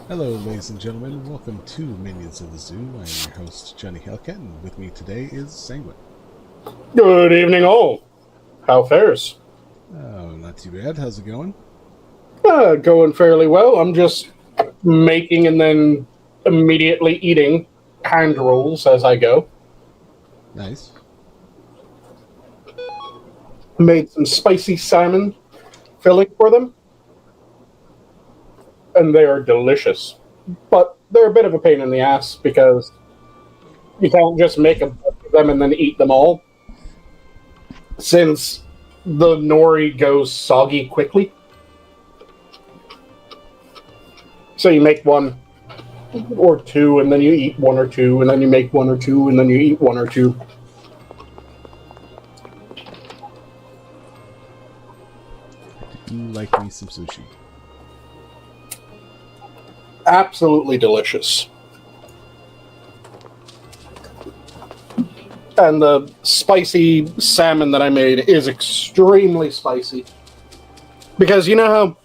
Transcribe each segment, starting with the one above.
Hello, ladies and gentlemen. Welcome to Minions of the Zoo. I am your host, Johnny Hellcat, and with me today is Sanguine. Good evening, all. How fares? Oh, not too bad. How's it going? Going fairly well. I'm just making and then immediately eating hand rolls as I go. Nice. Made some spicy salmon filling for them, and they are delicious. But they're a bit of a pain in the ass because you can't just make a bunch of them and then eat them all, since the nori goes soggy quickly. So you make one or two, and then you eat one or two, and then you make one or two, and then you eat one or two. I do like me some sushi. Absolutely delicious. And the spicy salmon that I made is extremely spicy. Because you know how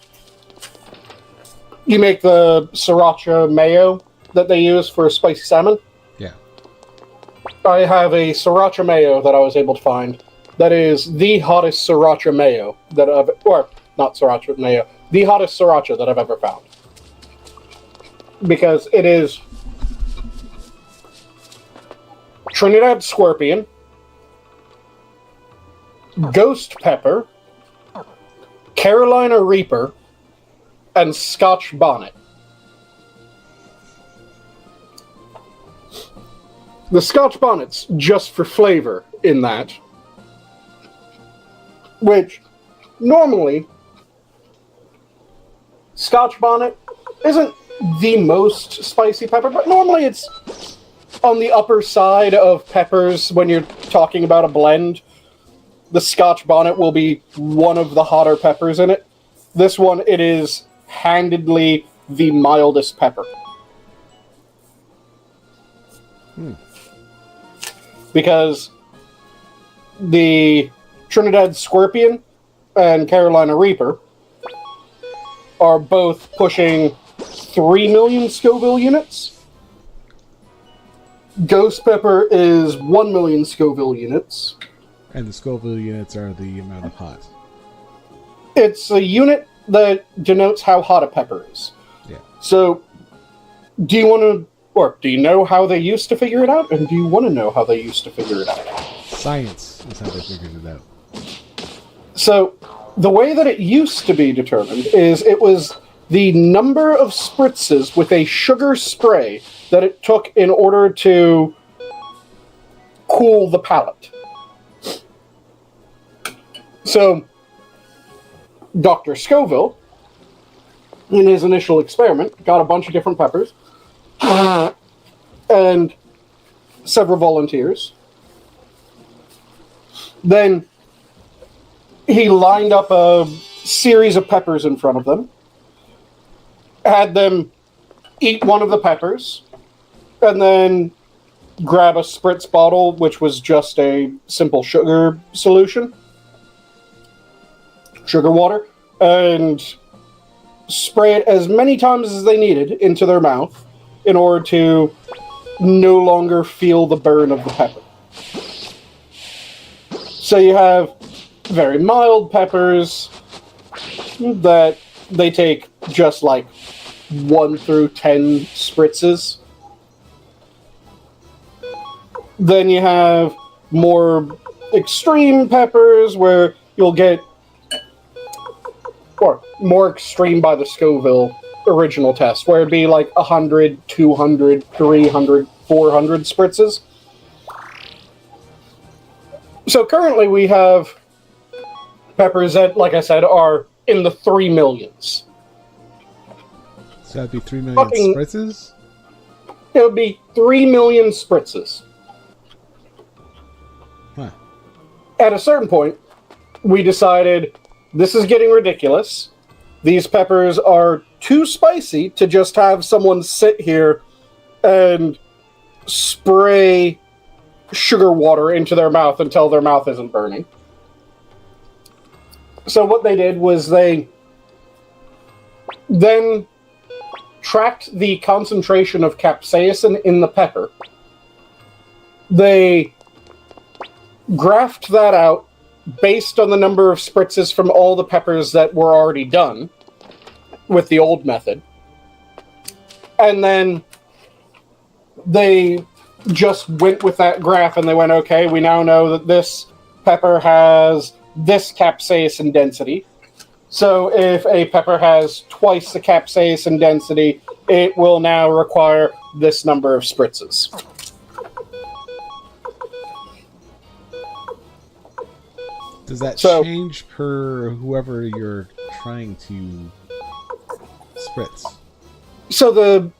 you make the sriracha mayo that they use for spicy salmon? Yeah. I have a sriracha mayo that I was able to find that is the hottest sriracha mayo that I've, or not sriracha mayo, the hottest sriracha that I've ever found. Because it is Trinidad scorpion, ghost pepper, Carolina Reaper, and Scotch bonnet. The Scotch bonnet's just for flavor in that, which normally Scotch bonnet isn't the most spicy pepper, but normally it's on the upper side of peppers when you're talking about a blend. The Scotch bonnet will be one of the hotter peppers in it. This one, it is handedly the mildest pepper. Because the Trinidad Scorpion and Carolina Reaper are both pushing 3 million Scoville units. Ghost pepper is 1 million Scoville units. And the Scoville units are the amount of hot. It's a unit that denotes how hot a pepper is. Yeah. So, do you want to, or do you know how they used to figure it out? And do you want to know how they used to figure it out? Science is how they figured it out. So, the way that it used to be determined is it was the number of spritzes with a sugar spray that it took in order to cool the palate. So, Dr. Scoville, in his initial experiment, got a bunch of different peppers and several volunteers. Then he lined up a series of peppers in front of them, had them eat one of the peppers, and then grab a spritz bottle, which was just a simple sugar solution, sugar water, and spray it as many times as they needed into their mouth in order to no longer feel the burn of the pepper. So you have very mild peppers that they take just like 1 through 10 spritzes. Then you have more extreme peppers where you'll get, or more extreme by the Scoville original test, where it'd be like 100, 200, 300, 400 spritzes. So currently we have peppers that, like I said, are in the 3 millions. So that'd be 3 million spritzes? It would be 3 million spritzes. Huh. At a certain point, we decided this is getting ridiculous. These peppers are too spicy to just have someone sit here and spray sugar water into their mouth until their mouth isn't burning. So what they did was they then tracked the concentration of capsaicin in the pepper. They graphed that out based on the number of spritzes from all the peppers that were already done with the old method. And then they just went with that graph and they went, okay, we now know that this pepper has this capsaicin density. So if a pepper has twice the capsaicin density, it will now require this number of spritzes. Does that change per whoever you're trying to spritz? So the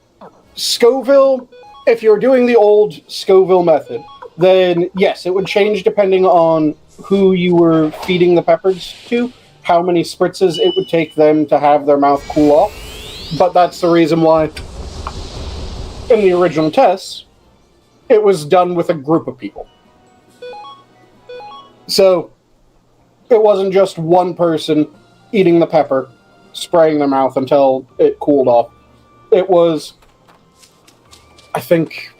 Scoville, if you're doing the old Scoville method, then yes, it would change depending on who you were feeding the peppers to, how many spritzes it would take them to have their mouth cool off. But that's the reason why in the original tests, it was done with a group of people. So it wasn't just one person eating the pepper, spraying their mouth until it cooled off. It was, I think,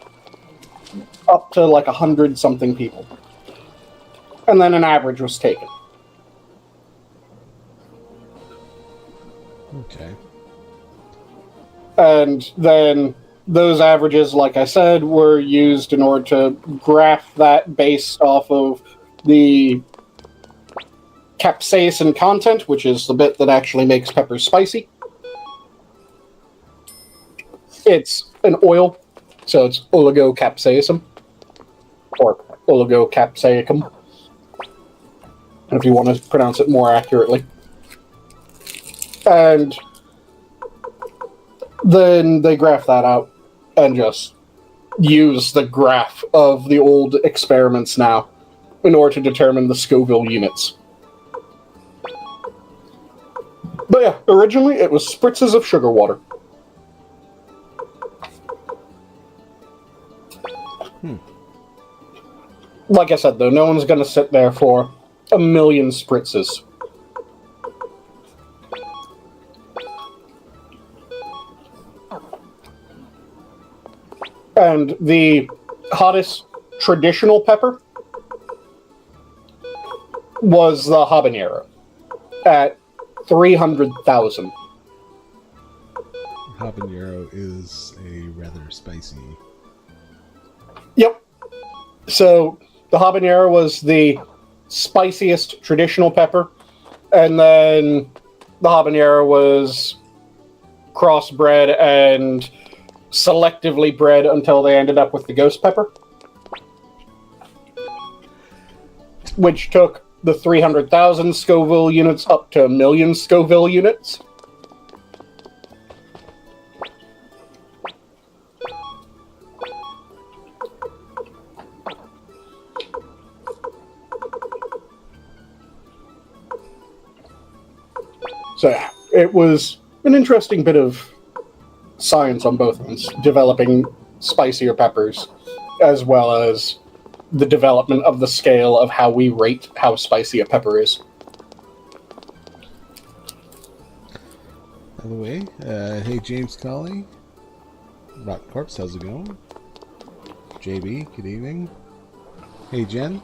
up to like 100-something people. And then an average was taken. Okay. And then those averages, like I said, were used in order to graph that based off of the capsaicin content, which is the bit that actually makes peppers spicy. It's an oil, so it's oligocapsaicin, or oligocapsaicum, if you want to pronounce it more accurately. And then they graph that out and just use the graph of the old experiments now in order to determine the Scoville units. But yeah, originally it was spritzes of sugar water. Like I said, though, no one's going to sit there for 1,000,000 spritzes. And the hottest traditional pepper was the habanero at 300,000. Habanero is a rather spicy. Yep. So the habanero was the spiciest traditional pepper, and then the habanero was crossbred and selectively bred until they ended up with the ghost pepper, which took the 300,000 Scoville units up to 1,000,000 Scoville units. So yeah, it was an interesting bit of science on both ends, developing spicier peppers, as well as the development of the scale of how we rate how spicy a pepper is. By the way, hey James Colley, Rock Corpse, how's it going? JB, good evening. Hey Jen.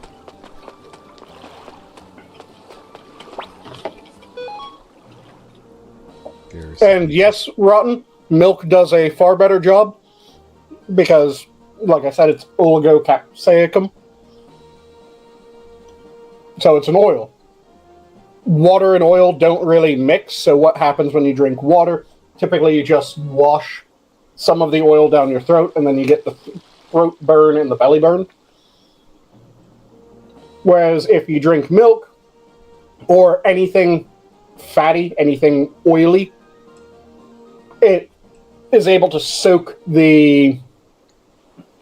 And yes, Rotten, milk does a far better job because, like I said, it's oligocapsaicum. So it's an oil. Water and oil don't really mix, so what happens when you drink water? Typically you just wash some of the oil down your throat, and then you get the throat burn and the belly burn. Whereas if you drink milk, or anything fatty, anything oily, it is able to soak the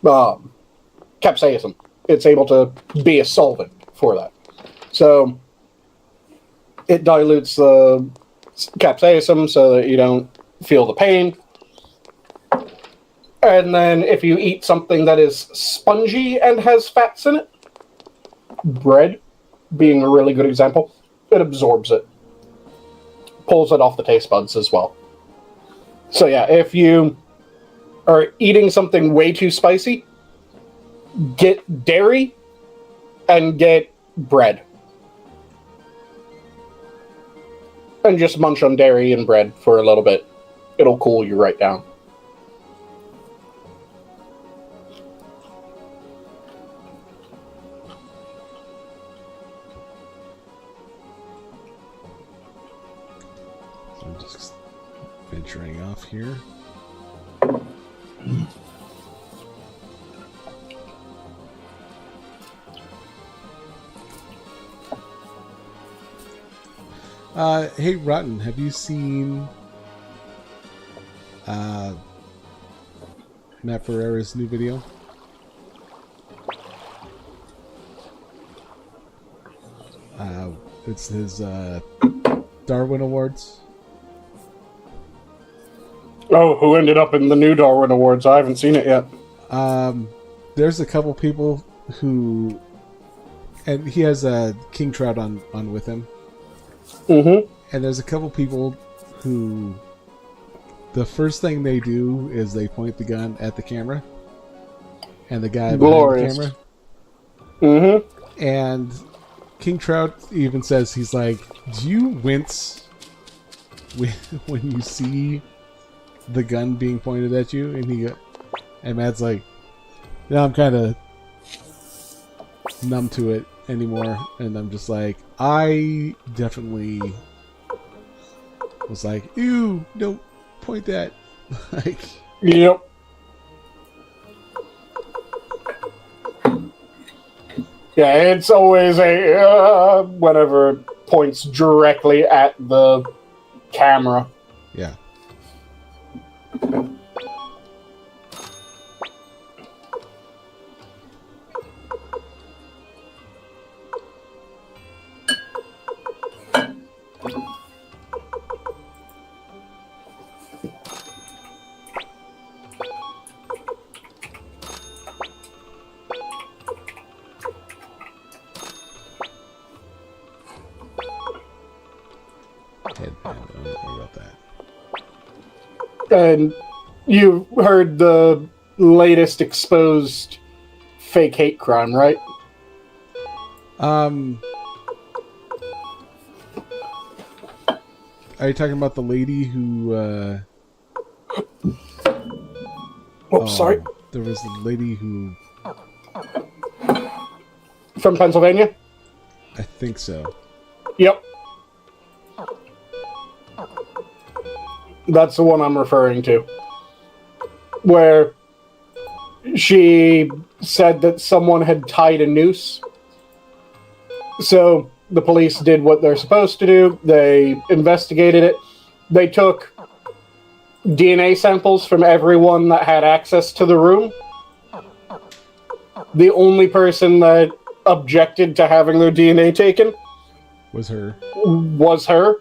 capsaicin. It's able to be a solvent for that. So it dilutes the capsaicin so that you don't feel the pain. And then if you eat something that is spongy and has fats in it, bread being a really good example, it absorbs it. Pulls it off the taste buds as well. So yeah, if you are eating something way too spicy, get dairy and get bread. And just munch on dairy and bread for a little bit. It'll cool you right down. So I'm just venturing off here. Hey, Rotten, have you seen Matt Ferreira's new video? It's his Darwin Awards. Oh, who ended up in the new Darwin Awards? I haven't seen it yet. There's a couple people who, and he has King Trout on with him. Mm-hmm. And there's a couple people who, the first thing they do is they point the gun at the camera, and the guy Glorious. behind the camera. Mm-hmm. And King Trout even says, he's like, "Do you wince when you see the gun being pointed at you?" And Matt's like, "No, I'm kind of numb to it anymore." And I'm just like, I definitely was like, "Ew, don't point that." Like, yep. Yeah, it's always a whenever it points directly at the camera. yeah. Headband, don't worry about that. And you heard the latest exposed fake hate crime, right? Are you talking about the lady who, Sorry. There was a lady who, From Pennsylvania? I think so. Yep. That's the one I'm referring to. Where she said that someone had tied a noose. So the police did what they're supposed to do. They investigated it. They took DNA samples from everyone that had access to the room. The only person that objected to having their DNA taken Was her. was her.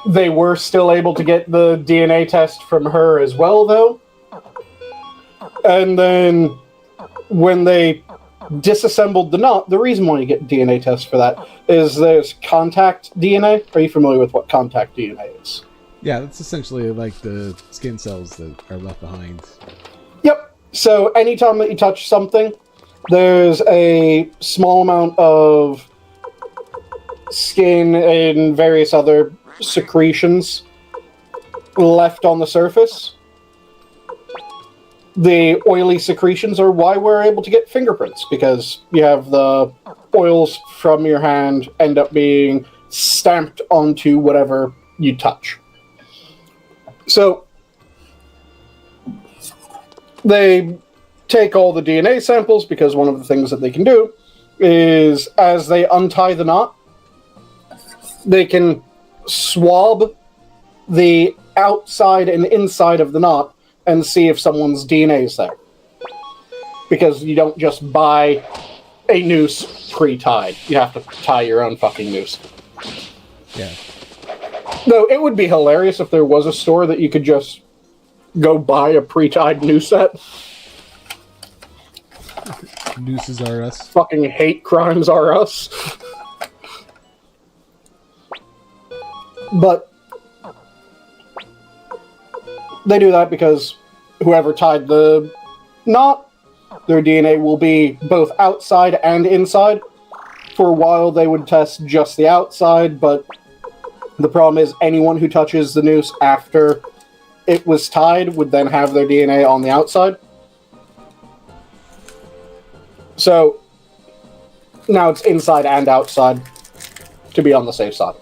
They were still able to get the DNA test from her as well, though. And then when they disassembled the knot, the reason why you get DNA tests for that is there's contact DNA. Are you familiar with what contact DNA is? Yeah, that's essentially like the skin cells that are left behind. Yep. So anytime that you touch something, there's a small amount of skin and various other secretions left on the surface. The oily secretions are why we're able to get fingerprints, because you have the oils from your hand end up being stamped onto whatever you touch. So they take all the DNA samples, because one of the things that they can do is, as they untie the knot, they can swab the outside and inside of the knot and see if someone's DNA is there. Because you don't just buy a noose pre-tied. You have to tie your own fucking noose. Yeah. Though it would be hilarious if there was a store that you could just go buy a pre-tied noose set. Nooses are us. Fucking hate crimes are us. But they do that because whoever tied the knot, their DNA will be both outside and inside. For a while, they would test just the outside, but the problem is anyone who touches the noose after it was tied would then have their DNA on the outside. So now it's inside and outside to be on the safe side.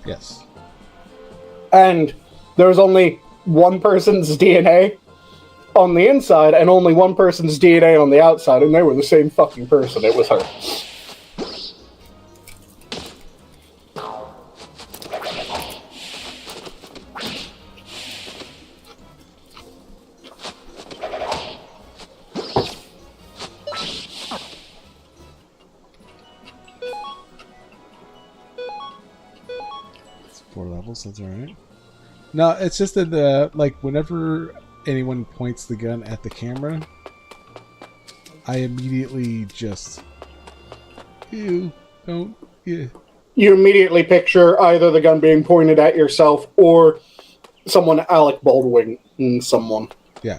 Yes. And there's only one person's DNA on the inside and only one person's DNA on the outside, and they were the same fucking person. It was her. It's 4 levels, that's alright. No, it's just that, like, whenever anyone points the gun at the camera, I immediately just... Ew, don't... Yeah. You immediately picture either the gun being pointed at yourself or someone Alec Baldwin someone. Yeah.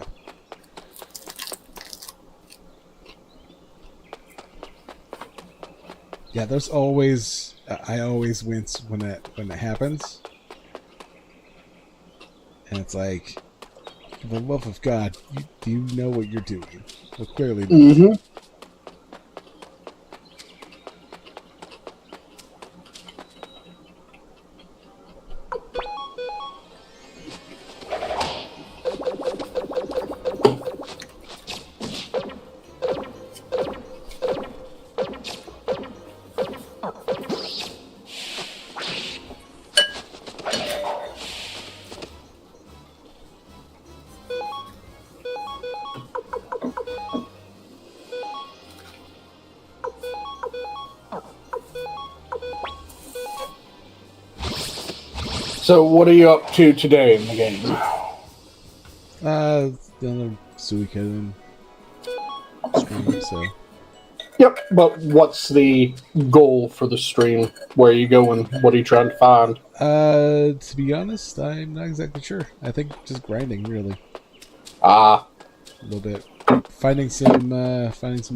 Yeah, there's always... I always wince when that happens. And it's like, for the love of God, do you know what you're doing? Well, clearly not. Mm-hmm. So what are you up to today in the game? Another Suikoden stream, so... Yep, but what's the goal for the stream? Where are you going? What are you trying to find? To be honest, I'm not exactly sure. I think just grinding, really. Ah. A little bit. Finding some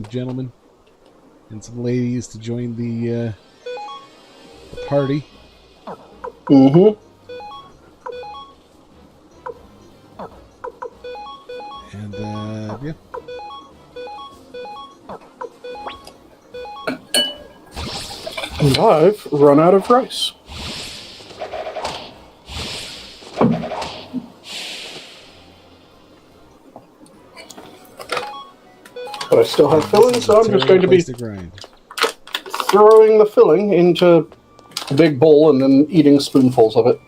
gentlemen and some ladies to join the party. Mm-hmm. And, yeah. And I've run out of rice. But I still have filling, so I'm just going to be throwing the filling into a big bowl and then eating spoonfuls of it.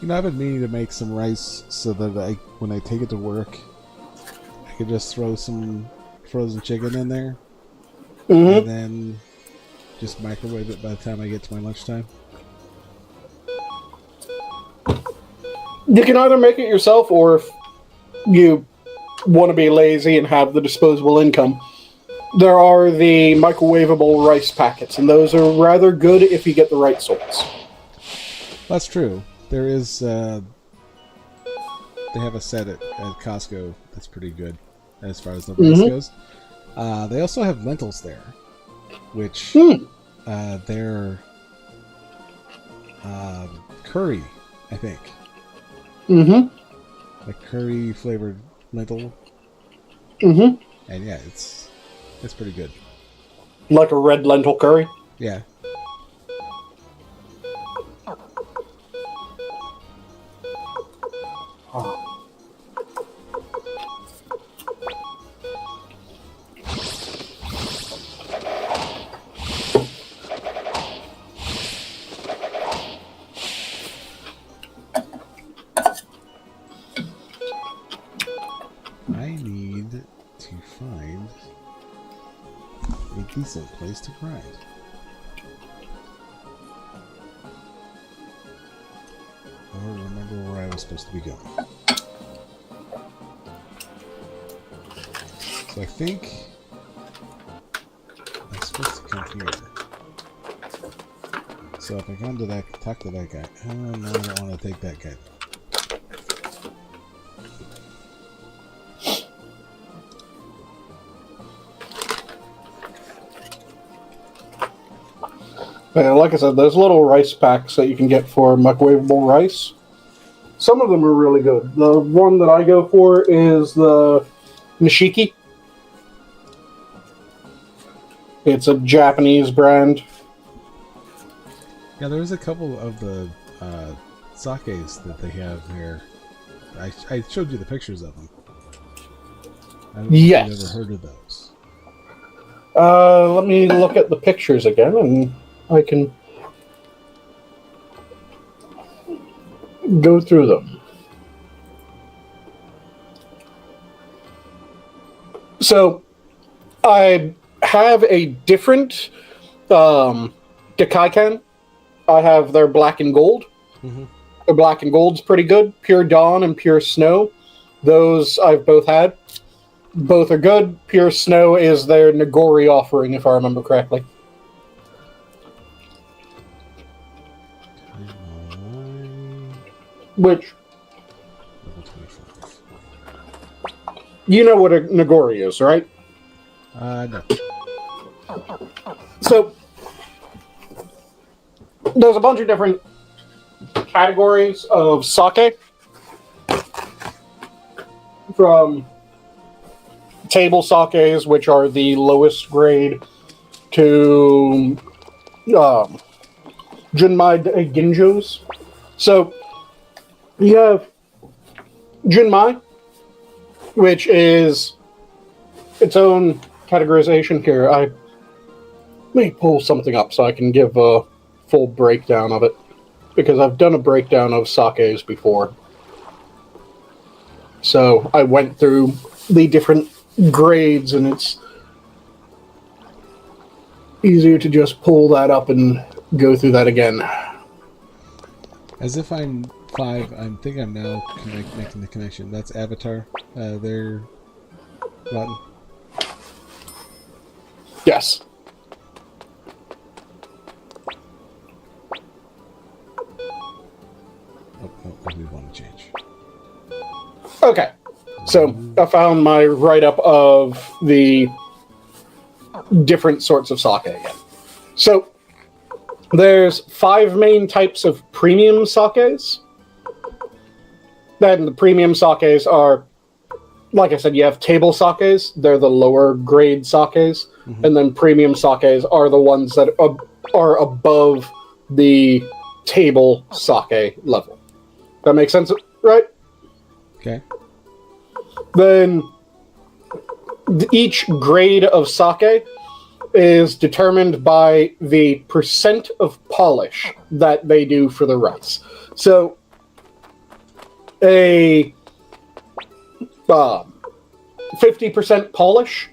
You know, I've been meaning to make some rice so that when I take it to work, I could just throw some frozen chicken in there, and then just microwave it by the time I get to my lunchtime. You can either make it yourself, or if you want to be lazy and have the disposable income, there are the microwavable rice packets, and those are rather good if you get the right sorts. That's true. There is, they have a set at Costco that's pretty good as far as the rice goes. They also have lentils there, which they're curry, I think. Like curry flavored lentil. And yeah, it's pretty good. Like a red lentil curry? Yeah. I need to find a decent place to grind. I don't remember where I was supposed to be going. So I think I'm supposed to come here. So if I come to that, talk to that guy. Oh, no, I don't want to take that guy. Yeah, like I said, there's little rice packs that you can get for microwavable rice. Some of them are really good. The one that I go for is the Nishiki. It's a Japanese brand. Yeah, there's a couple of the sakes that they have here. I showed you the pictures of them. I don't know if you've ever heard of those. Let me look at the pictures again, and I can go through them. So, I have a different Gekaikan. I have their black and gold. Mm-hmm. The black and gold's pretty good. Pure Dawn and Pure Snow. Those I've both had. Both are good. Pure Snow is their Nagori offering, if I remember correctly. Which, you know what a Nagori is, right? No. So, there's a bunch of different categories of sake. From table sakes, which are the lowest grade, to Junmai Ginjos. So, you have Junmai, which is its own categorization here. I may pull something up so I can give a full breakdown of it, because I've done a breakdown of sakes before. So I went through the different grades, and it's easier to just pull that up and go through that again. As if I'm 5, I think I'm now making the connection. That's Avatar. They're rotten. Yes. Oh, we want to change. Okay. So I found my write-up of the different sorts of sake again. So there's 5 main types of premium sakes. Then the premium sakes are, like I said, you have table sakes. They're the lower grade sakes. Mm-hmm. And then premium sakes are the ones that are above the table sake level. That makes sense, right? Okay. Then each grade of sake is determined by the percent of polish that they do for the rice. So, a 50% polish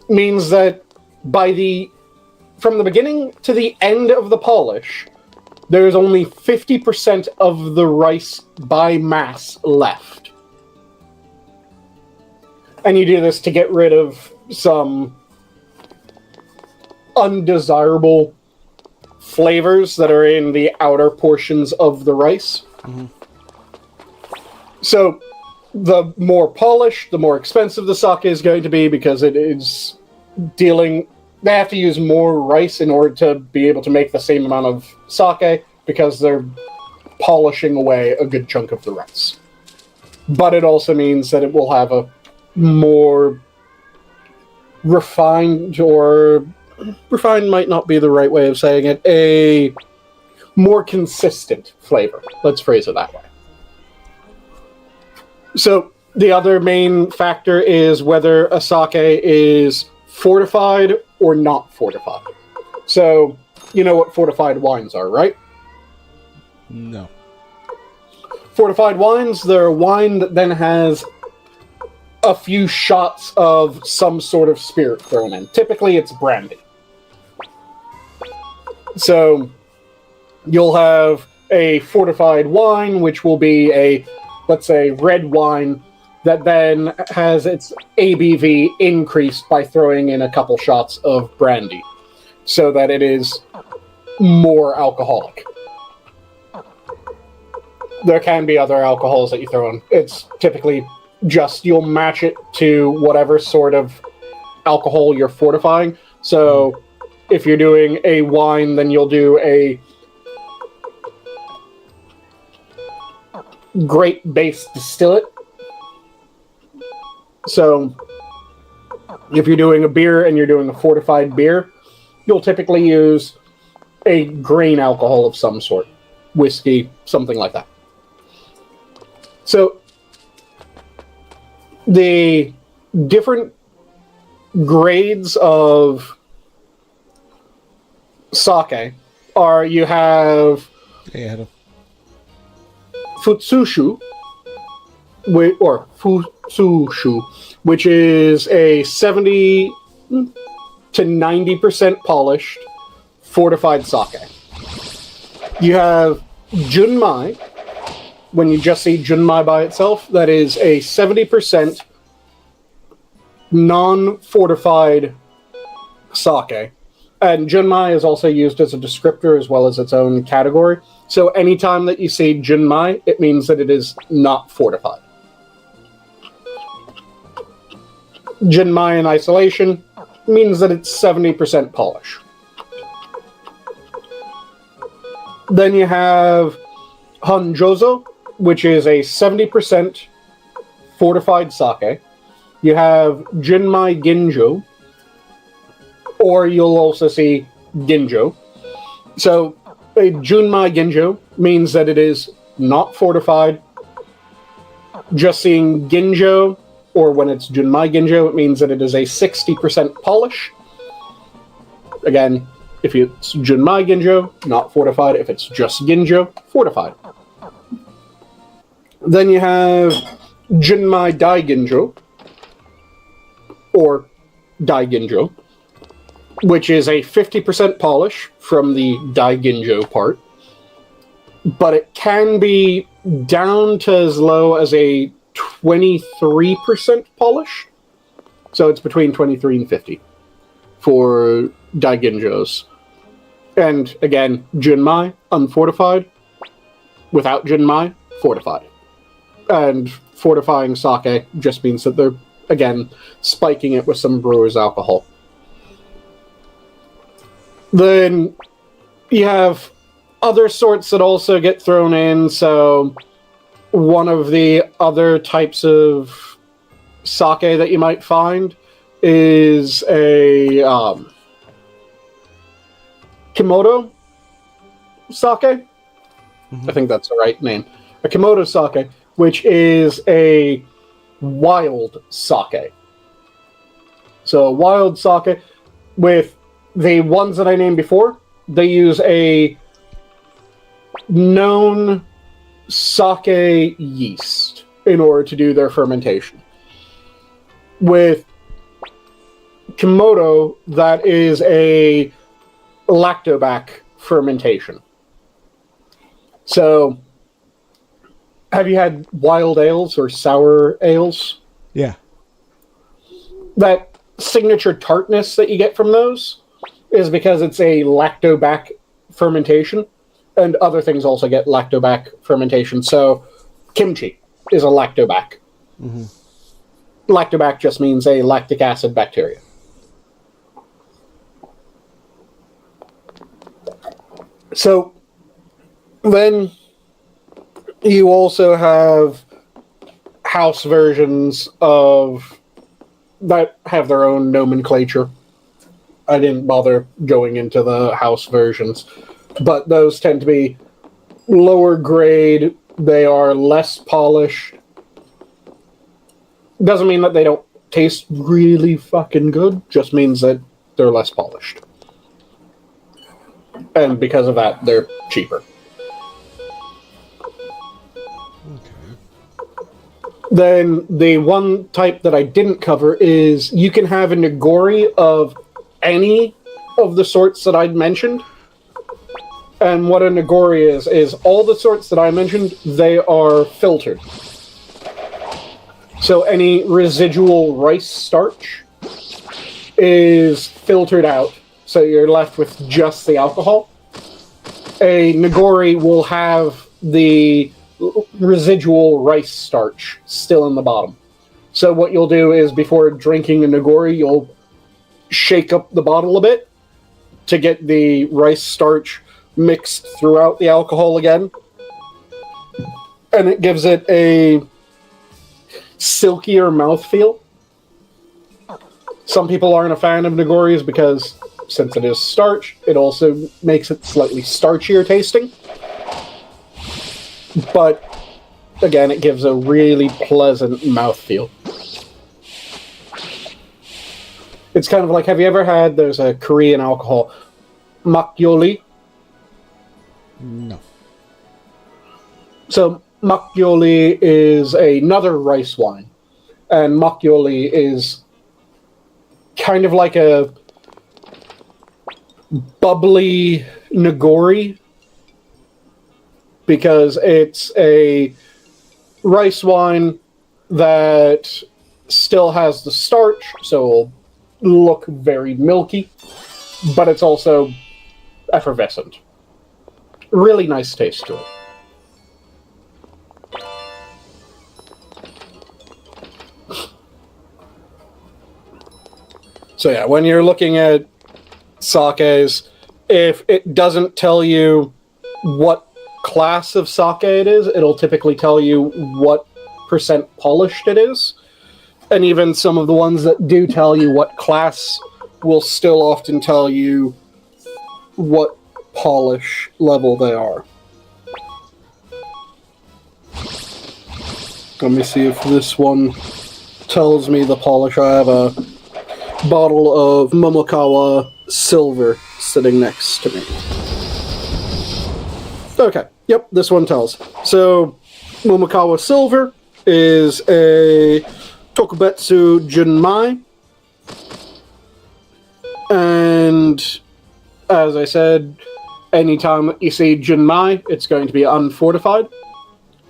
means that from the beginning to the end of the polish, there's only 50% of the rice by mass left. And you do this to get rid of some undesirable flavors that are in the outer portions of the rice. Mm-hmm. So, the more polished, the more expensive the sake is going to be, because it is dealing... They have to use more rice in order to be able to make the same amount of sake, because they're polishing away a good chunk of the rice. But it also means that it will have a more refined, or refined might not be the right way of saying it, a more consistent flavor. Let's phrase it that way. So the other main factor is whether a sake is fortified or not fortified. So, you know what fortified wines are, right? No. Fortified wines, they're a wine that then has a few shots of some sort of spirit thrown in. Typically, it's brandy. So, you'll have a fortified wine, which will be a, let's say, red wine, that then has its ABV increased by throwing in a couple shots of brandy, so that it is more alcoholic. There can be other alcohols that you throw in. It's typically just you'll match it to whatever sort of alcohol you're fortifying. So if you're doing a wine, then you'll do a grape based distillate. So if you're doing a beer and you're doing a fortified beer, you'll typically use a grain alcohol of some sort. Whiskey, something like that. So the different grades of sake are, you have Futsushu, or Futsushu, which is a 70 to 90% polished fortified sake. You have Junmai. When you just see Junmai by itself, that is a 70% non-fortified sake. And Junmai is also used as a descriptor as well as its own category. So anytime that you see Junmai, it means that it is not fortified. Junmai in isolation means that it's 70% polish. Then you have Hanjozo, which is a 70% fortified sake. You have Junmai Ginjo, or you'll also see Ginjo. So a Junmai Ginjo means that it is not fortified. Just seeing Ginjo, or when it's Junmai Ginjo, it means that it is a 60% polish. Again, if it's Junmai Ginjo, not fortified. If it's just Ginjo, fortified. Then you have Junmai Dai Ginjo, or Dai Ginjo, which is a 50% polish from the Dai Ginjo part, but it can be down to as low as a 23% polish. So it's between 23 and 50 for Dai Ginjos. And again, Junmai, unfortified. Without Junmai, fortified. And fortifying sake just means that they're, again, spiking it with some brewer's alcohol. Then you have other sorts that also get thrown in. So one of the other types of sake that you might find is a Kimoto sake. I think that's the right name. A Kimoto sake, which is a wild sake. So a wild sake, with the ones that I named before, they use a known sake yeast in order to do their fermentation. With Kimoto, that is a lactobac fermentation. So, have you had wild ales or sour ales? Yeah. That signature tartness that you get from those is because it's a lactobac fermentation, and other things also get lactobac fermentation. So, kimchi is a lactobac. Mm-hmm. Lactobac just means a lactic acid bacteria. So, then you also have house versions of that have their own nomenclature. I didn't bother going into the house versions, but those tend to be lower grade. They are less polished. Doesn't mean that they don't taste really fucking good, just means that they're less polished. And because of that, they're cheaper. Then the one type that I didn't cover is you can have a Nigori of any of the sorts that I'd mentioned. And what a Nigori is all the sorts that I mentioned, they are filtered. So any residual rice starch is filtered out. So you're left with just the alcohol. a nigori will have the residual rice starch still in the bottom. So what you'll do is before drinking a nigori, you'll shake up the bottle a bit to get the rice starch mixed throughout the alcohol again. And it gives it a silkier mouthfeel. Some people aren't a fan of nigoris because, since it is starch, it also makes it slightly starchier tasting. But, again, it gives a really pleasant mouthfeel. It's kind of like, have you ever had, there's a Korean alcohol, makgeolli? No. So, makgeolli is another rice wine. And makgeolli is kind of like a bubbly nigori, because it's a rice wine that still has the starch, so it'll look very milky, but it's also effervescent. Really nice taste to it. So yeah, when you're looking at sakes, if it doesn't tell you what class of sake it is, it'll typically tell you what percent polished it is. And even some of the ones that do tell you what class will still often tell you what polish level they are. Let me see if this one tells me the polish. I have a bottle of Momokawa Silver sitting next to me. Okay, yep, this one tells. So, Momokawa Silver is a Tokubetsu Junmai. And, as I said, anytime that you see Junmai, it's going to be unfortified.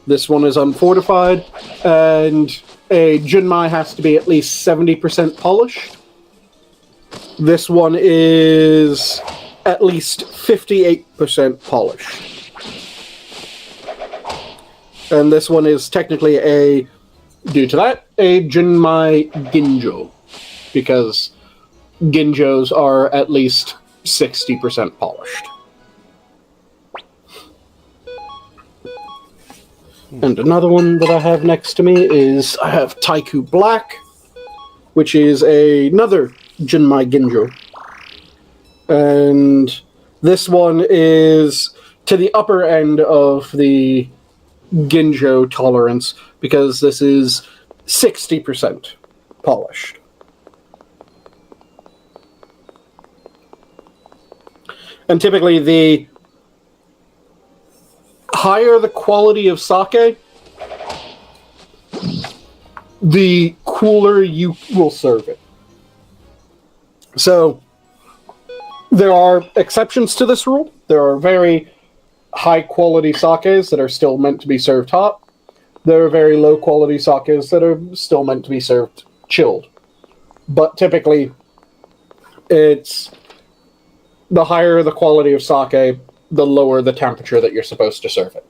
This one is unfortified, and a Junmai has to be at least 70% polished. This one is at least 58% polished. And this one is technically due to that, a Junmai Ginjo. Because Ginjos are at least 60% polished. And another one that I have next to me is, I have Taiku Black, which is another Junmai Ginjo. And this one is to the upper end of the Ginjo tolerance, because this is 60% polished. And typically the higher the quality of sake, the cooler you will serve it. So, there are exceptions to this rule. There are very high-quality sakes that are still meant to be served hot. There are very low-quality sakes that are still meant to be served chilled. But typically, it's the higher the quality of sake, the lower the temperature that you're supposed to serve it.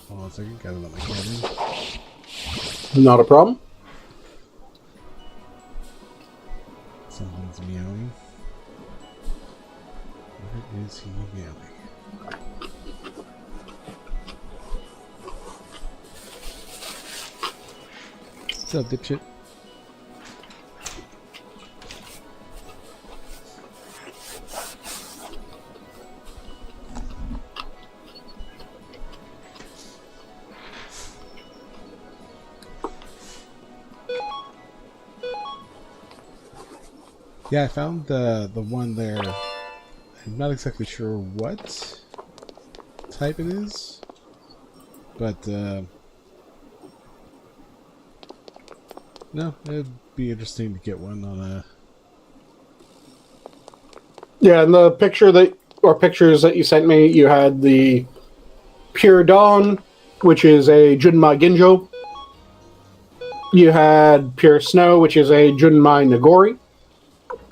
Hold on a second, gotta let my cat in. Not a problem. Something's meowing. What is he meowing? What's up, dipshit? Yeah, I found the one there. I'm not exactly sure what type it is, but no, it'd be interesting to get one on Yeah, in the pictures that you sent me, you had the Pure Dawn, which is a Junmai Ginjo. You had Pure Snow, which is a Junmai Nagori.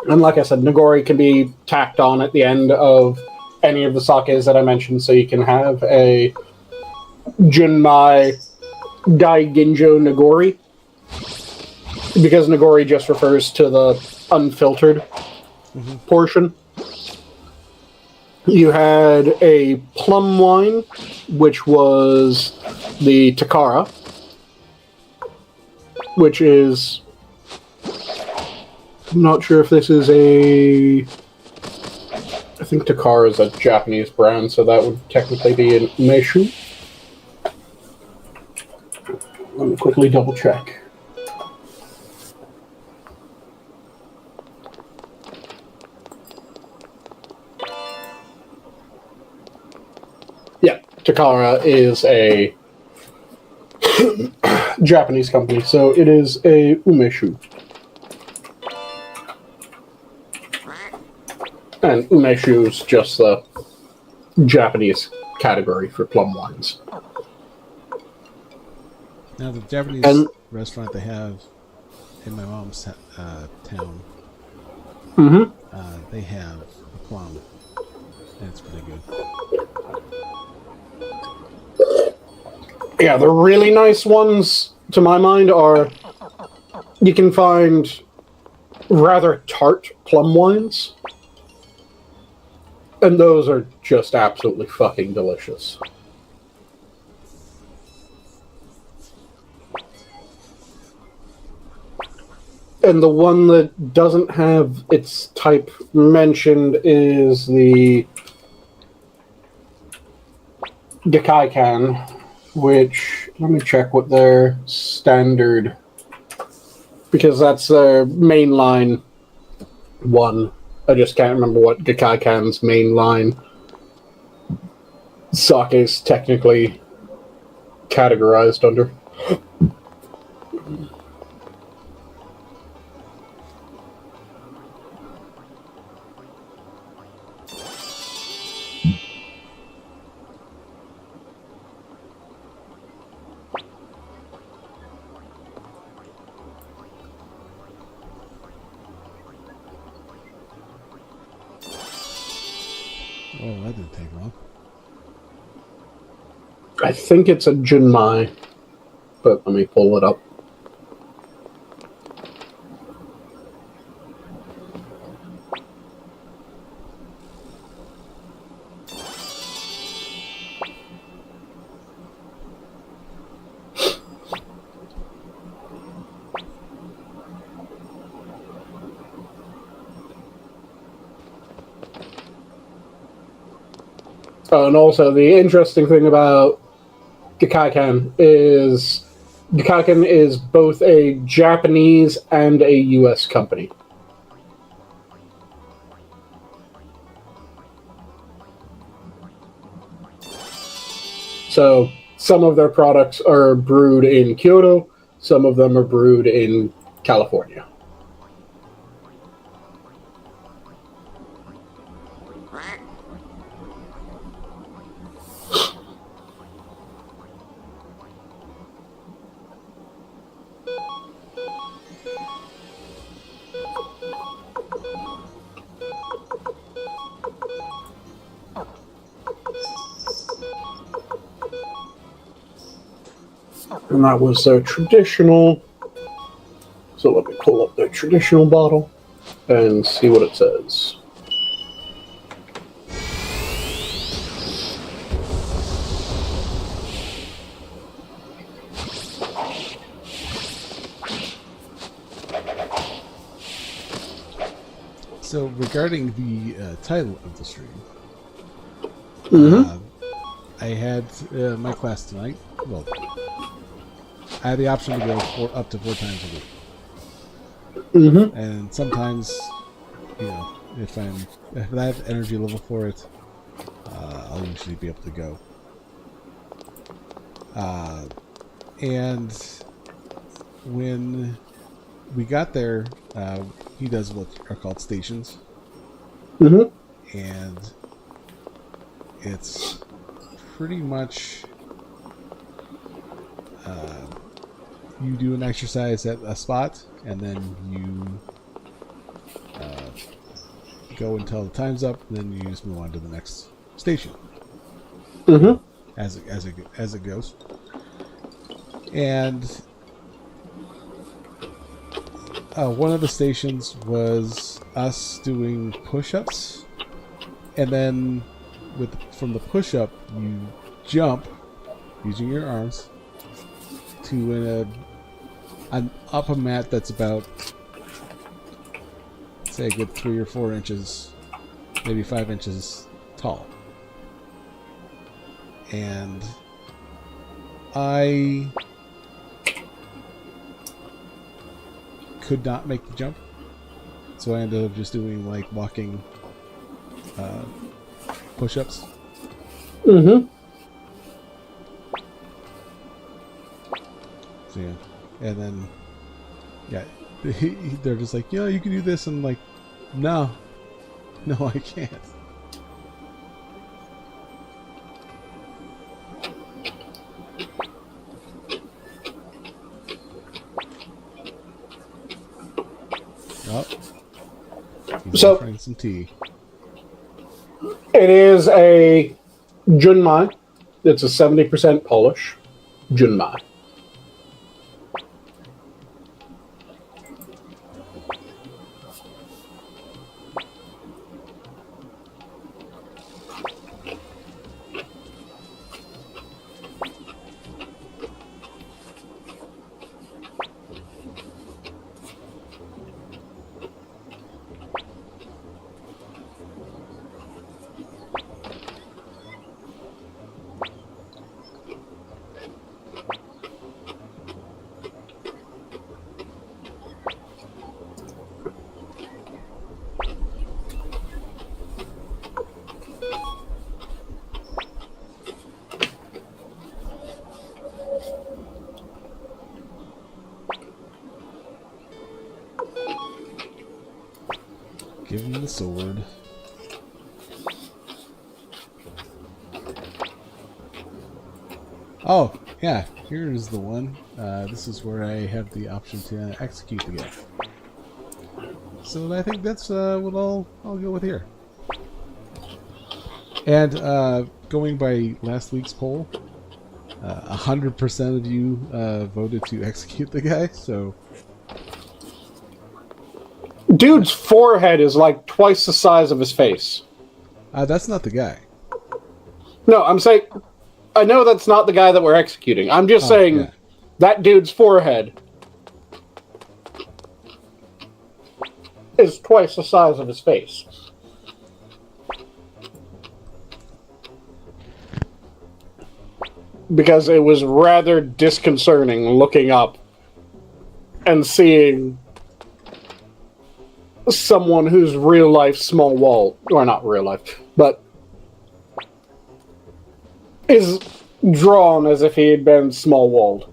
And like I said, Nagori can be tacked on at the end of any of the sakes that I mentioned, so you can have a Junmai Daiginjo Nagori. Because Nagori just refers to the unfiltered portion. You had a plum wine, which was the Takara, which is... I'm not sure if this is a... I think Takara is a Japanese brand, so that would technically be an umeshu. Let me quickly double check. Yeah, Takara is a Japanese company, so it is a umeshu. And umeshu is just the Japanese category for plum wines. Now, the Japanese restaurant they have in my mom's town, they have a plum, and it's pretty good. Yeah, the really nice ones, to my mind, are... You can find rather tart plum wines. And those are just absolutely fucking delicious. And the one that doesn't have its type mentioned is the Gekaikan, which, let me check what their standard, because that's their mainline one. I just can't remember what Gekaikan's mainline sake is technically categorized under. Oh, that didn't take long. I think it's a Junmai, but let me pull it up. And also, the interesting thing about Gekaikan is both a Japanese and a US company. So, some of their products are brewed in Kyoto, some of them are brewed in California. And that was their traditional. So let me pull up their traditional bottle and see what it says. So, regarding the title of the stream, I had my class tonight. Well, I had the option to go up to 4 times a week. And sometimes, you know, if I have energy level for it, I'll usually be able to go. And when we got there, he does what are called stations. and it's pretty much you do an exercise at a spot, and then you go until the time's up, and then you just move on to the next station. Mm-hmm. As it goes. And one of the stations was us doing push-ups, and then from the push-up you jump using your arms to an upper mat that's about, say, a good 3 or 4 inches, maybe 5 inches tall. And I could not make the jump, so I ended up just doing like walking push-ups. Mm-hmm. So yeah, and then they're just like, you can do this, and I'm like, no, I can't. So, offering some tea. It is a Junmai. It's a 70% Polish Junmai. Give him the sword. Oh, yeah, here's the one. This is where I have the option to execute the guy. So I think that's what I'll go with here. And going by last week's poll, 100% of you voted to execute the guy, so... Dude's forehead is like twice the size of his face. That's not the guy. No, I'm saying... I know that's not the guy that we're executing. I'm just saying that dude's forehead is twice the size of his face. Because it was rather disconcerting looking up and seeing someone who's real life small wall, or not real life, but is drawn as if he had been small walled.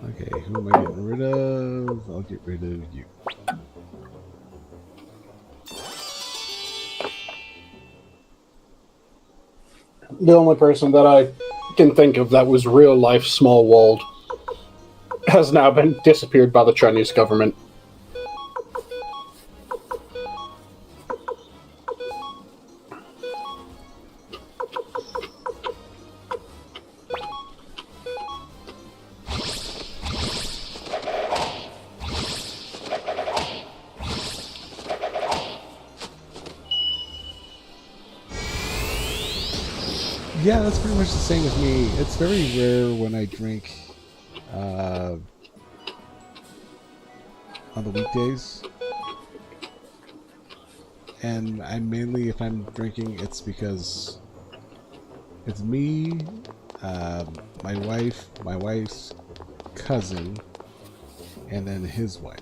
Okay, who am I getting rid of? I'll get rid of you. The only person that I can think of that was real life small walled has now been disappeared by the Chinese government. Yeah, that's pretty much the same with me. It's very rare when I drink on the weekdays. And I mainly, if I'm drinking, it's because it's me, my wife, my wife's cousin, and then his wife.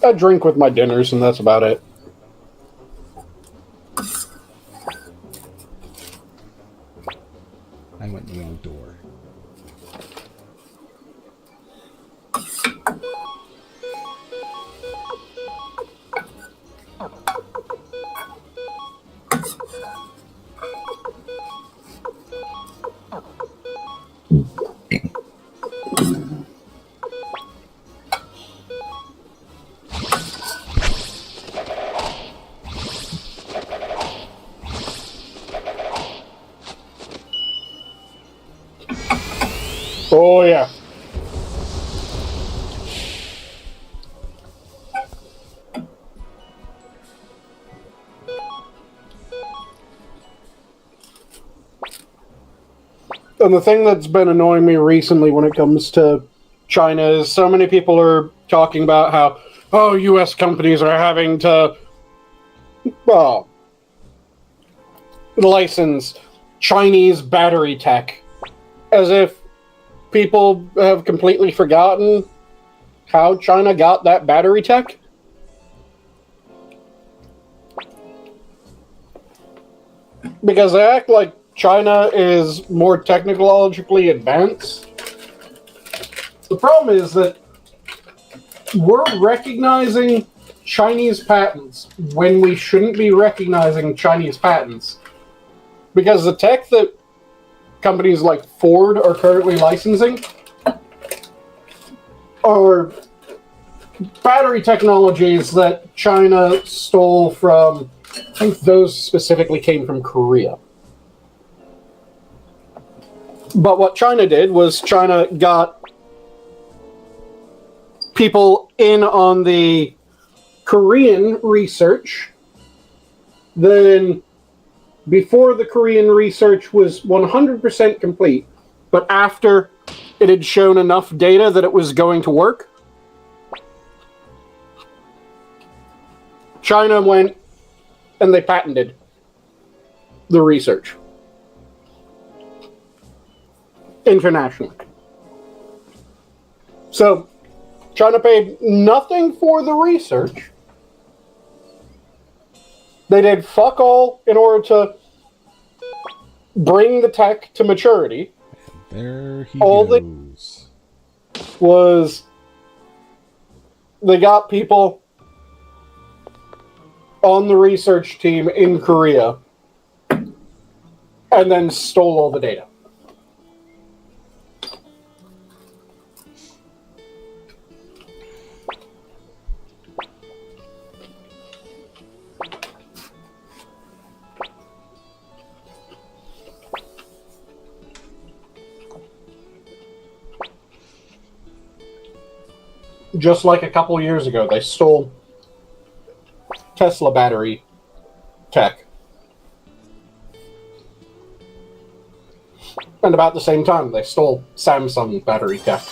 I drink with my dinners, and that's about it. Oh, yeah. And the thing that's been annoying me recently when it comes to China is so many people are talking about how, oh, U.S. companies are having to, well, license Chinese battery tech, as if people have completely forgotten how China got that battery tech. Because they act like China is more technologically advanced. The problem is that we're recognizing Chinese patents when we shouldn't be recognizing Chinese patents. Because the tech that companies like Ford are currently licensing are battery technologies that China stole from, I think those specifically came from Korea. But what China did was China got people in on the Korean research. Then, before the Korean research was 100% complete, but after it had shown enough data that it was going to work, China went and they patented the research internationally. So, China paid nothing for the research. They did fuck all in order to bring the tech to maturity. And there he all goes. Was they got people on the research team in Korea and then stole all the data. Just like a couple years ago, they stole Tesla battery tech. And about the same time, they stole Samsung battery tech.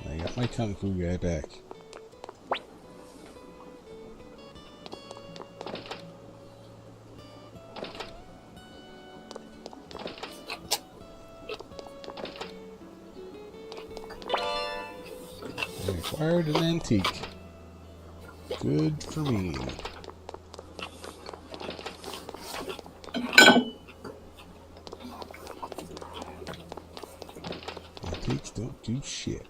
I got my Kung Fu guy back. I acquired an antique. Good for me. Antiques don't do shit.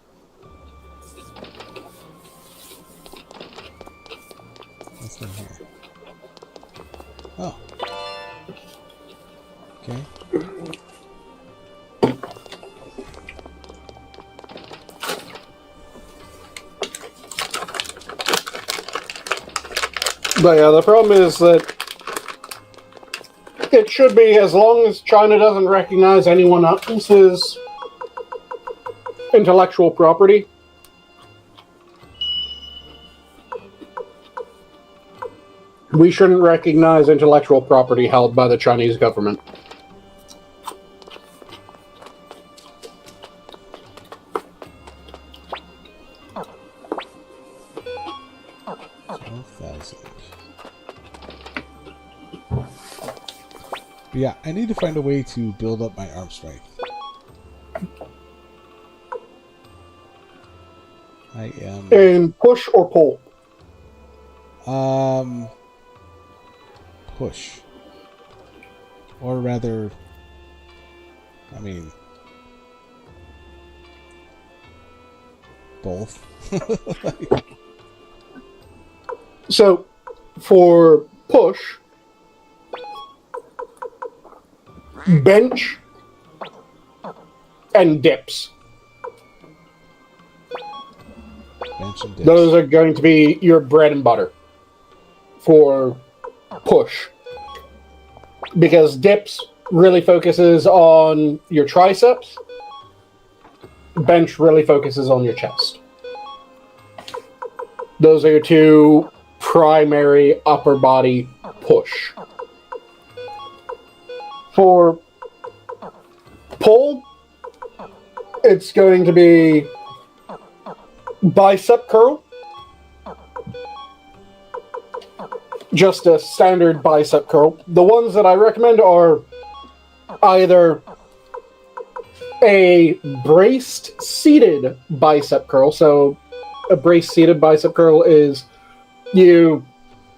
What's in here? Oh. Okay. But yeah, the problem is that it should be, as long as China doesn't recognize anyone else's intellectual property, we shouldn't recognize intellectual property held by the Chinese government. But yeah, I need to find a way to build up my arm strength. I am... And push or pull? Push. Or rather, I mean, both. So, for push, bench, and dips. Bench and dips. Those are going to be your bread and butter for push. Because dips really focuses on your triceps. Bench really focuses on your chest. Those are your two primary upper body push. For pull, it's going to be bicep curl. Just a standard bicep curl. The ones that I recommend are either a braced seated bicep curl. So a braced seated bicep curl is you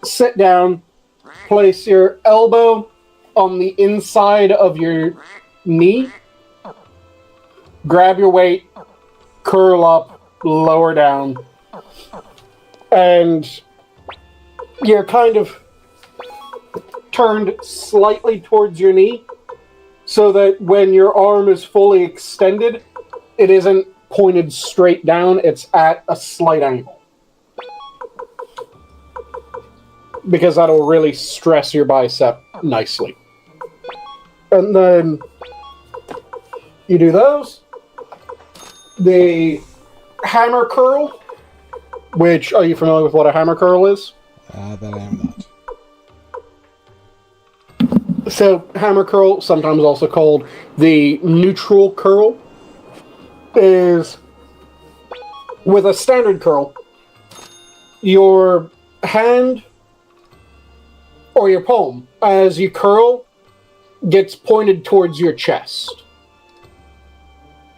sit down, place your elbow on the inside of your knee, grab your weight, curl up, lower down, and you're kind of turned slightly towards your knee so that when your arm is fully extended, it isn't pointed straight down, it's at a slight angle. Because that'll really stress your bicep nicely. And then you do those. The hammer curl, which, are you familiar with what a hammer curl is? That I am not. So, hammer curl, sometimes also called the neutral curl, is with a standard curl, your hand or your palm, as you curl, gets pointed towards your chest.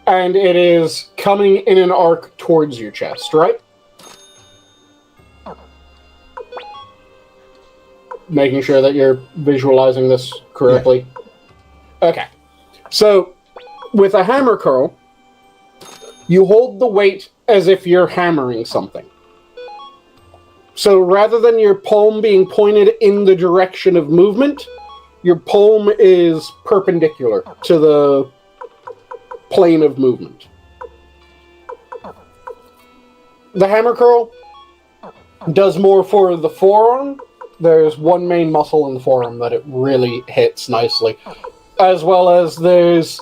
And it is coming in an arc towards your chest, right? Making sure that you're visualizing this correctly. Yeah. Okay. So, with a hammer curl, you hold the weight as if you're hammering something. So rather than your palm being pointed in the direction of movement, your palm is perpendicular to the plane of movement. The hammer curl does more for the forearm. There's one main muscle in the forearm that it really hits nicely. As well as there's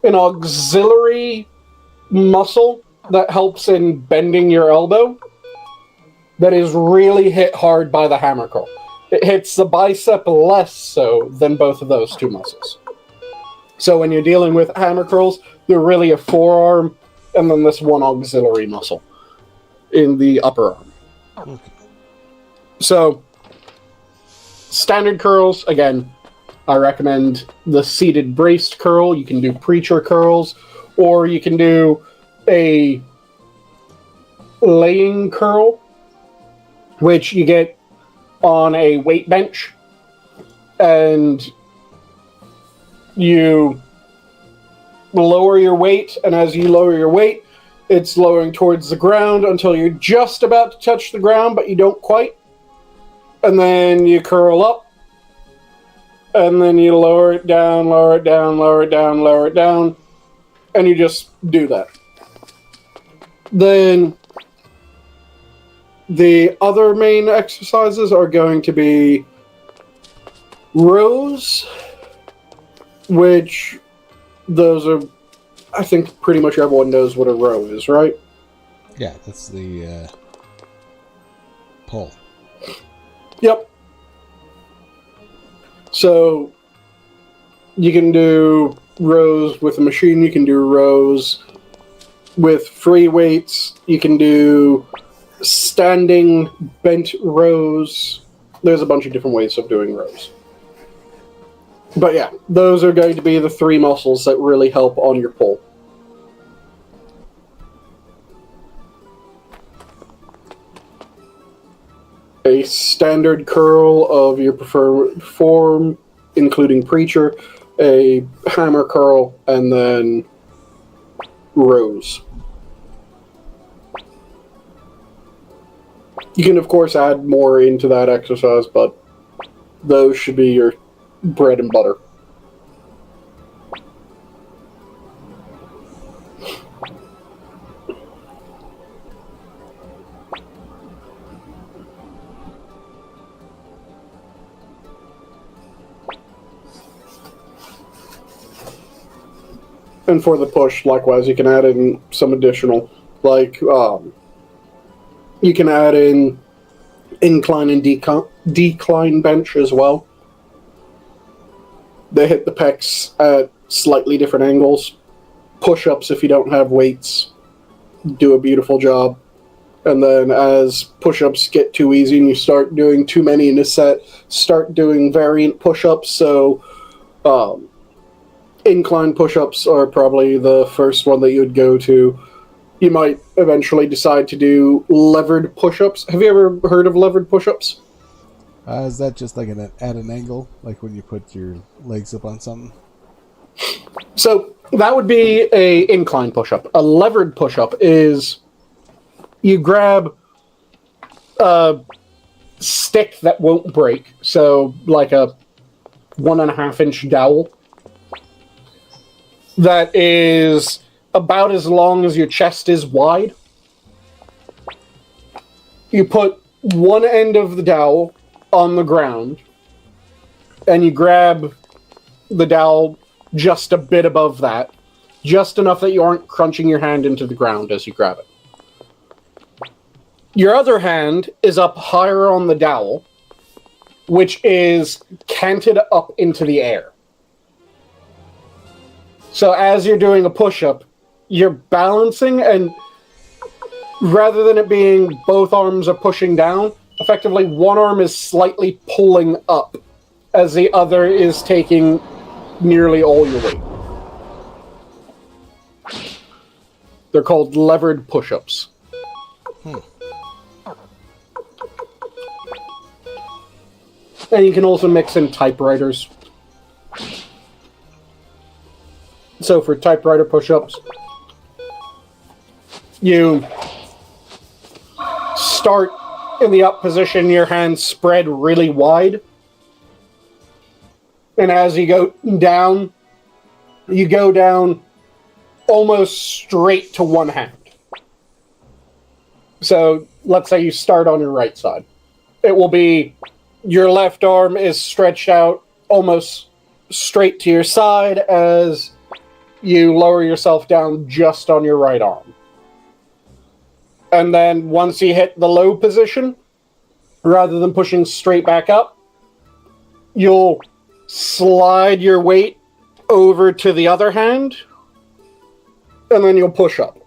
an auxiliary muscle that helps in bending your elbow that is really hit hard by the hammer curl. It hits the bicep less so than both of those two muscles. So when you're dealing with hammer curls, they're really a forearm and then this one auxiliary muscle in the upper arm. Okay. So, standard curls, again, I recommend the seated braced curl. You can do preacher curls, or you can do a laying curl, which you get on a weight bench, and you lower your weight, and as you lower your weight, it's lowering towards the ground until you're just about to touch the ground, but you don't quite. And then you curl up, and then you lower it down, lower it down, lower it down, lower it down, and you just do that. Then the other main exercises are going to be rows, which those are, I think pretty much everyone knows what a row is, right? Yeah, that's the pull. Yep. So you can do rows with a machine, you can do rows with free weights, you can do standing bent rows. There's a bunch of different ways of doing rows. But yeah, those are going to be the three muscles that really help on your pull. A standard curl of your preferred form, including preacher, a hammer curl, and then rows. You can, of course, add more into that exercise, but those should be your bread and butter. And for the push, likewise, you can add in some additional, like, you can add in incline and decline bench as well. They hit the pecs at slightly different angles. Push-ups, if you don't have weights, do a beautiful job. And then as push-ups get too easy and you start doing too many in a set, start doing variant push-ups. So incline push-ups are probably the first one that you would go to. You might eventually decide to do levered push-ups. Have you ever heard of levered push-ups? Is that just like at an angle, like when you put your legs up on something? So that would be a incline push-up. A levered push-up is you grab a stick that won't break, so like a 1.5-inch dowel that is about as long as your chest is wide. You put one end of the dowel on the ground, and you grab the dowel just a bit above that, just enough that you aren't crunching your hand into the ground as you grab it. Your other hand is up higher on the dowel, which is canted up into the air. So as you're doing a push-up, you're balancing, and rather than it being both arms are pushing down, effectively one arm is slightly pulling up as the other is taking nearly all your weight. They're called levered push-ups. And you can also mix in typewriters. So for typewriter push-ups, you start in the up position, your hands spread really wide. And as you go down almost straight to one hand. So let's say you start on your right side. It will be your left arm is stretched out almost straight to your side as you lower yourself down just on your right arm. And then once you hit the low position, rather than pushing straight back up, you'll slide your weight over to the other hand, and then you'll push up.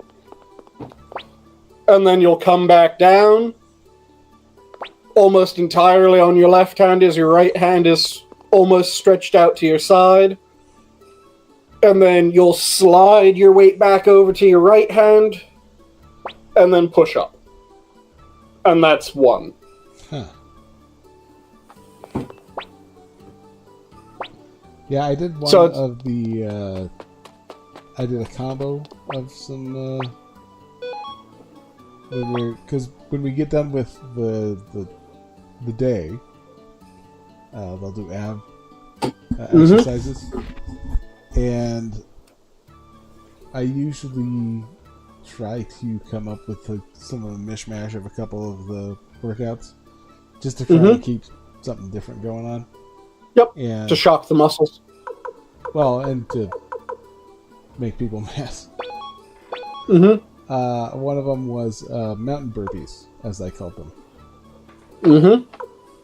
And then you'll come back down, almost entirely on your left hand as your right hand is almost stretched out to your side. And then you'll slide your weight back over to your right hand, and then push up. And that's one. Huh. Yeah, I did one of the, I did a combo of some, because when we get done with the day, they'll do ab exercises. And I usually try to come up with some of a mishmash of a couple of the workouts, just to try to keep something different going on. Yep, and, to shock the muscles. Well, and to make people mad. One of them was mountain burpees, as I called them.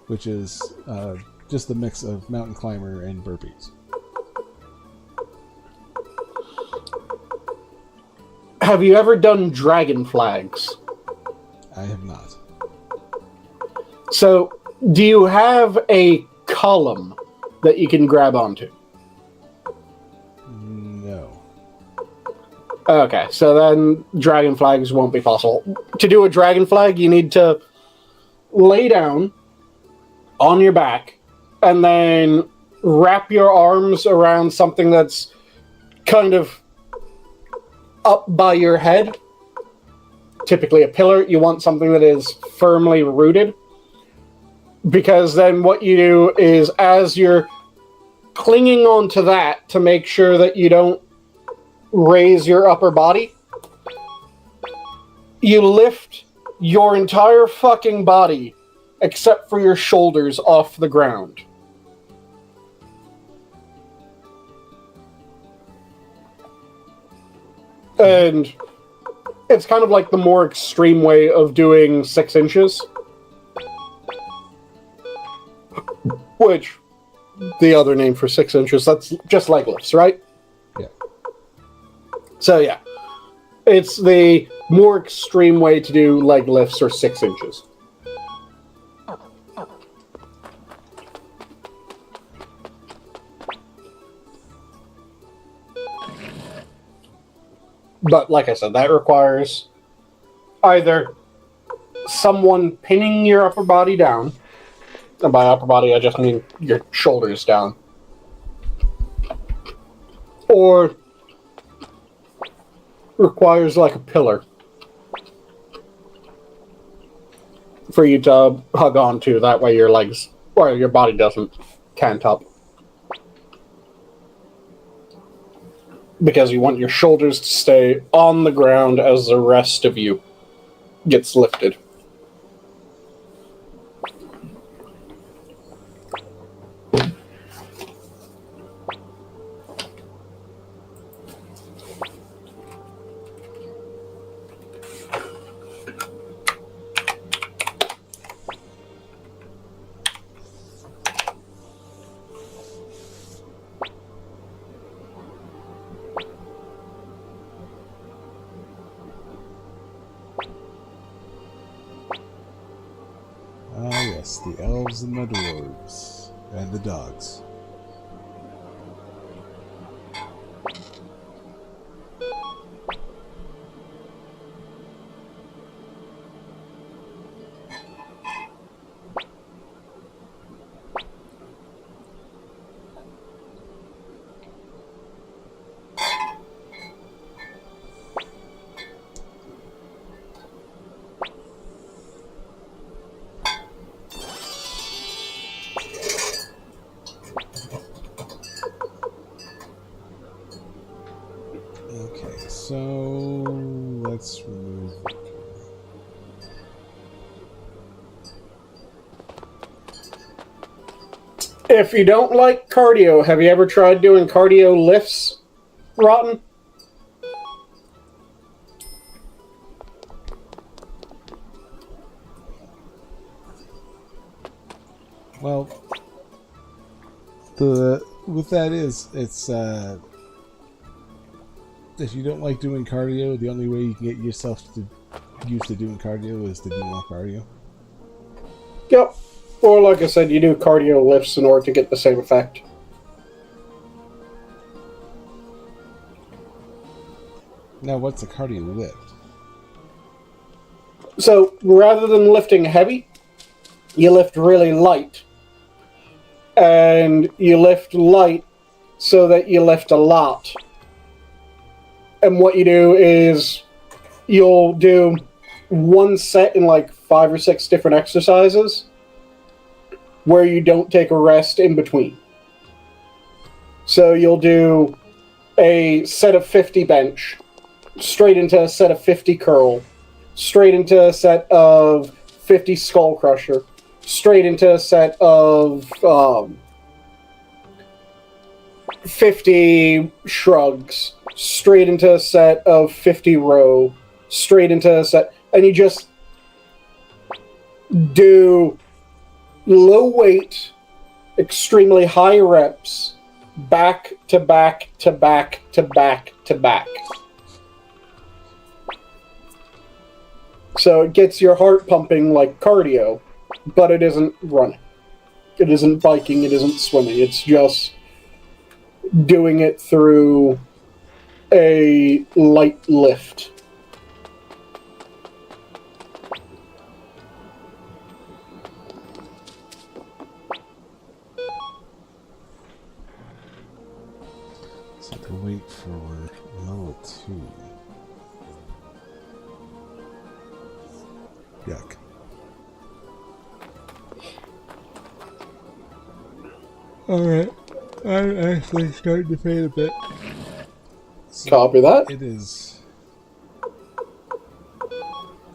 Which is just a mix of mountain climber and burpees. Have you ever done dragon flags? I have not. So, do you have a column that you can grab onto? No. Okay, so then dragon flags won't be possible. To do a dragon flag, you need to lay down on your back and then wrap your arms around something that's kind of up by your head. Typically a pillar. You want something that is firmly rooted. Because then what you do is, as you're clinging onto that to make sure that you don't raise your upper body, you lift your entire fucking body except for your shoulders off the ground. And it's kind of like the more extreme way of doing 6 inches. Which, the other name for 6 inches, that's just leg lifts, right? Yeah. So yeah, it's the more extreme way to do leg lifts, or 6 inches. But like I said, that requires either someone pinning your upper body down, and by upper body I just mean your shoulders down, or requires like a pillar for you to hug onto. That way your legs, or your body doesn't cant up. Because you want your shoulders to stay on the ground as the rest of you gets lifted. Ah, yes, the elves and the dwarves. And the dogs. Okay, so let's remove. If you don't like cardio, have you ever tried doing cardio lifts, Rotten? Well, with that is, it's if you don't like doing cardio, the only way you can get yourself used to doing cardio is to do more cardio. Yep. Or like I said, you do cardio lifts in order to get the same effect. Now, what's a cardio lift? So, rather than lifting heavy, you lift really light. And you lift light so that you lift a lot. And what you do is you'll do one set in like 5 or 6 different exercises where you don't take a rest in between. So you'll do a set of 50 bench, straight into a set of 50 curl, straight into a set of 50 skull crusher, straight into a set of 50 shrugs, straight into a set of 50 row, straight into a set, and you just do low weight, extremely high reps, back to back to back to back to back. So it gets your heart pumping like cardio, but it isn't running. It isn't biking, it isn't swimming. It's just doing it through a light lift. So to wait for level 2. Yuck. Alright. I'm actually starting to fade a bit. So Copy that. it is.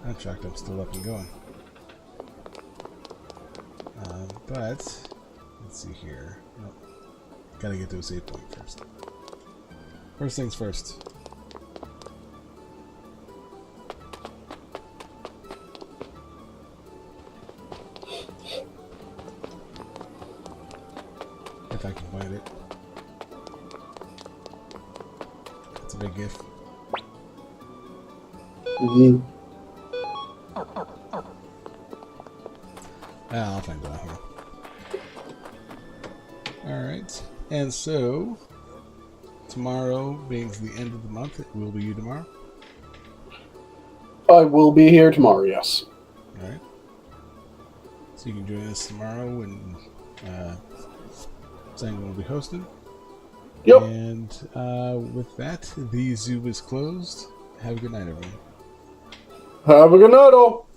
I'm shocked I'm still up and going. But let's see here. Nope. Gotta get to a save point first. First things first. a big gift. Mm-hmm. I'll find out here. Alright. And so, tomorrow being the end of the month, it will be you tomorrow? I will be here tomorrow, yes. Alright. So you can join us tomorrow when Sanguine will be hosting. Yep. And with that, the zoo is closed. Have a good night, everyone. Have a good night, all.